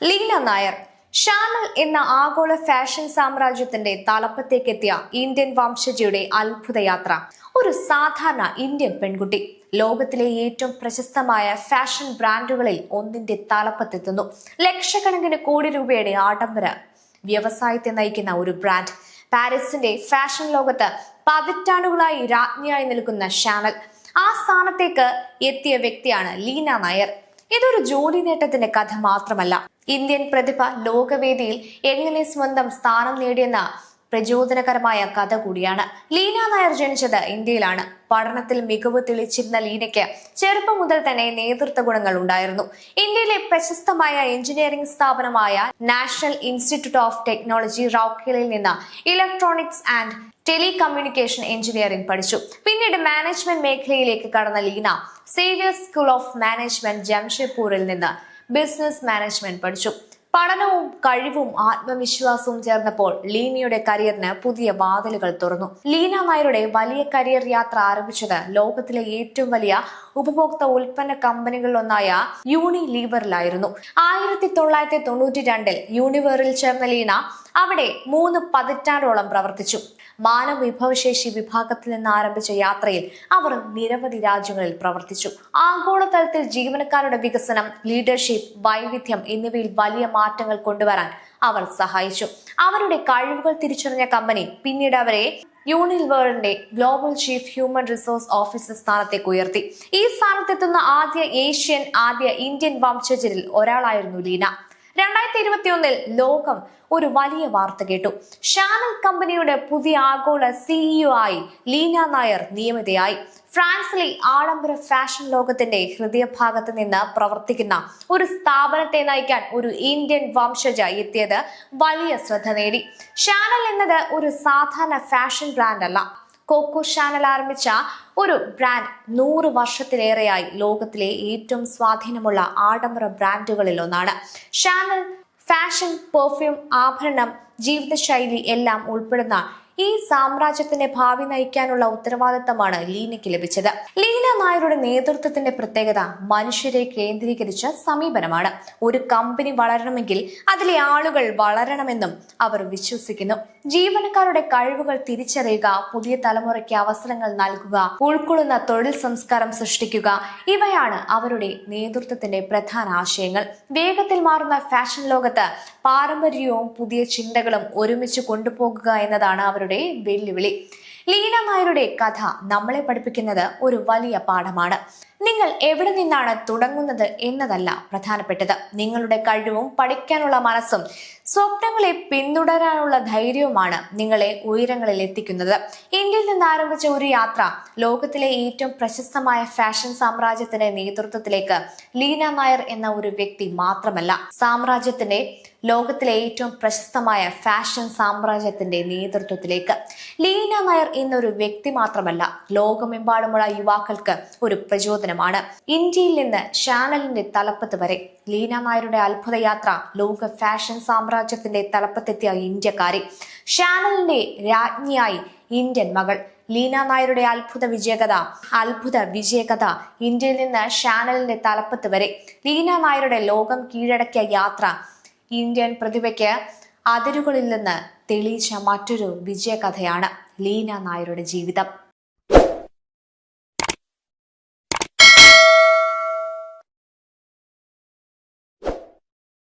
ലീന നായർ ഷാനൽ എന്ന ആഗോള ഫാഷൻ സാമ്രാജ്യത്തിന്റെ തലപ്പത്തേക്കെത്തിയ ഇന്ത്യൻ വംശജയുടെ അത്ഭുതയാത്ര. ഒരു സാധാരണ ഇന്ത്യൻ പെൺകുട്ടി ലോകത്തിലെ ഏറ്റവും പ്രശസ്തമായ ഫാഷൻ ബ്രാൻഡുകളിൽ ഒന്നിന്റെ തലപ്പത്തെത്തുന്നു. ലക്ഷക്കണക്കിന് കോടി രൂപയുടെ ആഡംബര വ്യവസായത്തെ നയിക്കുന്ന ഒരു ബ്രാൻഡ്. പാരീസിന്റെ ഫാഷൻ ലോകത്ത് പതിറ്റാണ്ടുകളായി രാജ്ഞിയായി നിൽക്കുന്ന ഷാനൽ ആ സ്ഥാനത്തേക്ക് എത്തിയ വ്യക്തിയാണ് ലീന നായർ. ഇതൊരു ജോലി നേട്ടത്തിന്റെ കഥ മാത്രമല്ല, ഇന്ത്യൻ പ്രതിഭ ലോകവേദിയിൽ എങ്ങനെ സ്വന്തം സ്ഥാനം നേടിയെന്ന പ്രചോദനകരമായ കഥ കൂടിയാണ്. ലീന നായർ ജനിച്ചത് ഇന്ത്യയിലാണ്. പഠനത്തിൽ മികവ് തെളിച്ചിരുന്ന ലീനയ്ക്ക് ചെറുപ്പം മുതൽ തന്നെ നേതൃത്വ ഗുണങ്ങൾ ഉണ്ടായിരുന്നു. ഇന്ത്യയിലെ പ്രശസ്തമായ എഞ്ചിനീയറിംഗ് സ്ഥാപനമായ നാഷണൽ ഇൻസ്റ്റിറ്റ്യൂട്ട് ഓഫ് ടെക്നോളജി റൗർക്കേലയിൽ നിന്ന് ഇലക്ട്രോണിക്സ് ആൻഡ് ടെലികമ്മ്യൂണിക്കേഷൻ എഞ്ചിനീയറിംഗ് പഠിച്ചു. പിന്നീട് മാനേജ്മെന്റ് മേഖലയിലേക്ക് കടന്ന Leena Xavier school of management ജംഷഡ്പൂരിൽ നിന്ന് ബിസിനസ് മാനേജ്മെന്റ് പഠിച്ചു. പഠനവും കഴിവും ആത്മവിശ്വാസവും ചേർന്നപ്പോൾ ലീനയുടെ കരിയറിന് പുതിയ വാതിലുകൾ തുറന്നു. ലീന നായരുടെ വലിയ കരിയർ യാത്ര ആരംഭിച്ചത് ലോകത്തിലെ ഏറ്റവും വലിയ ഉപഭോക്തൃ ഉൽപ്പന്ന കമ്പനികളിലൊന്നായ യൂണിലീവറിലായിരുന്നു. 1992 യൂണിവേറിൽ ചേർന്ന ലീന അവിടെ 3 പതിറ്റാണ്ടോളം പ്രവർത്തിച്ചു. മാനവ വിഭവശേഷി വിഭാഗത്തിൽ നിന്ന് ആരംഭിച്ച യാത്രയിൽ അവർ നിരവധി രാജ്യങ്ങളിൽ പ്രവർത്തിച്ചു. ആഗോളതലത്തിൽ ജീവനക്കാരുടെ വികസനം, ലീഡർഷിപ്പ്, വൈവിധ്യം എന്നിവയിൽ വലിയ മാറ്റങ്ങൾ കൊണ്ടുവരാൻ അവർ സഹായിച്ചു. അവരുടെ കഴിവുകൾ തിരിച്ചറിഞ്ഞ കമ്പനി പിന്നീട് അവരെ യൂണിലിവറിന്റെ global chief human resource officer സ്ഥാനത്തേക്ക് ഉയർത്തി. ഈ സ്ഥാനത്തെത്തുന്ന ആദ്യ ഇന്ത്യൻ വംശജരിൽ ഒരാളായിരുന്നു ലീന. 2021 ലോകം ഒരു വലിയ വാർത്ത കേട്ടു. ഷാനൽ കമ്പനിയുടെ പുതിയ ആഗോള സിഇഒ ആയി ലീന നായർ നിയമിതയായി. ഫ്രാൻസിലെ ആഡംബര ഫാഷൻ ലോകത്തിന്റെ ഹൃദയഭാഗത്ത് നിന്ന് പ്രവർത്തിക്കുന്ന ഒരു സ്ഥാപനത്തെ നയിക്കാൻ ഒരു ഇന്ത്യൻ വംശജ എത്തിയത് വലിയ ശ്രദ്ധ നേടി. ഷാനൽ എന്നത് ഒരു സാധാരണ ഫാഷൻ ബ്രാൻഡ് അല്ല. കോക്കോ ഷാനൽ ആരംഭിച്ച ഒരു ബ്രാൻഡ് 100 വർഷത്തിലേറെയായി ലോകത്തിലെ ഏറ്റവും സ്വാധീനമുള്ള ആഡംബര ബ്രാൻഡുകളിൽ ഒന്നാണ്. ഷാനൽ ഫാഷൻ, പെർഫ്യൂം, ആഭരണം, ജീവിതശൈലി എല്ലാം ഉൾപ്പെടുന്ന ഈ സാമ്രാജ്യത്തിന്റെ ഭാവി നയിക്കാനുള്ള ഉത്തരവാദിത്തമാണ് ലീനയ്ക്ക് ലഭിച്ചത്. ലീന നായരുടെ നേതൃത്വത്തിന്റെ പ്രത്യേകത മനുഷ്യരെ കേന്ദ്രീകരിച്ച സമീപനമാണ്. ഒരു കമ്പനി വളരണമെങ്കിൽ അതിലെ ആളുകൾ വളരണമെന്നും അവർ വിശ്വസിക്കുന്നു. ജീവനക്കാരുടെ കഴിവുകൾ തിരിച്ചറിയുക, പുതിയ തലമുറയ്ക്ക് അവസരങ്ങൾ നൽകുക, ഉൾക്കൊള്ളുന്ന തൊഴിൽ സംസ്കാരം സൃഷ്ടിക്കുക, ഇവയാണ് അവരുടെ നേതൃത്വത്തിന്റെ പ്രധാന ആശയങ്ങൾ. വേഗത്തിൽ മാറുന്ന ഫാഷൻ ലോകത്ത് പാരമ്പര്യവും പുതിയ ചിന്തകളും ഒരുമിച്ച് കൊണ്ടുപോകുക എന്നതാണ് അവരുടെ വെല്ലുവിളി. ലീന നായരുടെ കഥ നമ്മളെ പഠിപ്പിക്കുന്നത് ഒരു വലിയ പാഠമാണ്. നിങ്ങൾ എവിടെ നിന്നാണ് തുടങ്ങുന്നത് എന്നതല്ല പ്രധാനപ്പെട്ടത്, നിങ്ങളുടെ കഴിവും പഠിക്കാനുള്ള മനസ്സും സ്വപ്നങ്ങളെ പിന്തുടരാനുള്ള ധൈര്യവുമാണ് നിങ്ങളെ ഉയരങ്ങളിൽ എത്തിക്കുന്നത്. ഇന്ത്യയിൽ നിന്ന് ആരംഭിച്ച ഒരു യാത്ര ലോകത്തിലെ ഏറ്റവും പ്രശസ്തമായ ഫാഷൻ സാമ്രാജ്യത്തിന്റെ നേതൃത്വത്തിലേക്ക്. ലീന നായർ എന്ന ഒരു വ്യക്തി മാത്രമല്ല, ലോകത്തിലെ ഏറ്റവും പ്രശസ്തമായ ഫാഷൻ സാമ്രാജ്യത്തിന്റെ നേതൃത്വത്തിലേക്ക്. ലീന നായർ എന്നൊരു വ്യക്തി മാത്രമല്ല, ലോകമെമ്പാടുമുള്ള യുവാക്കൾക്ക് ഒരു പ്രചോദനമാണ്. ഇന്ത്യയിൽ നിന്ന് ഷാനലിന്റെ തലപ്പത്ത് വരെ ലീന നായരുടെ അത്ഭുതയാത്ര. ലോക ഫാഷൻ സാമ്രാജ്യത്തിന്റെ തലപ്പത്തെത്തിയ ഇന്ത്യക്കാരി, ഷാനലിന്റെ രാജ്ഞിയായി ഇന്ത്യൻ മകൾ. ലീന നായരുടെ അത്ഭുത വിജയകഥ. ഇന്ത്യയിൽ നിന്ന് ഷാനലിന്റെ തലപ്പത്ത് വരെ ലീന നായരുടെ ലോകം കീഴടക്കിയ യാത്ര ഇന്ത്യൻ പ്രതിഭയ്ക്ക് അതിരുകളിൽ നിന്ന് തെളിയിച്ച മറ്റൊരു വിജയകഥയാണ് ലീന നായരുടെ ജീവിതം.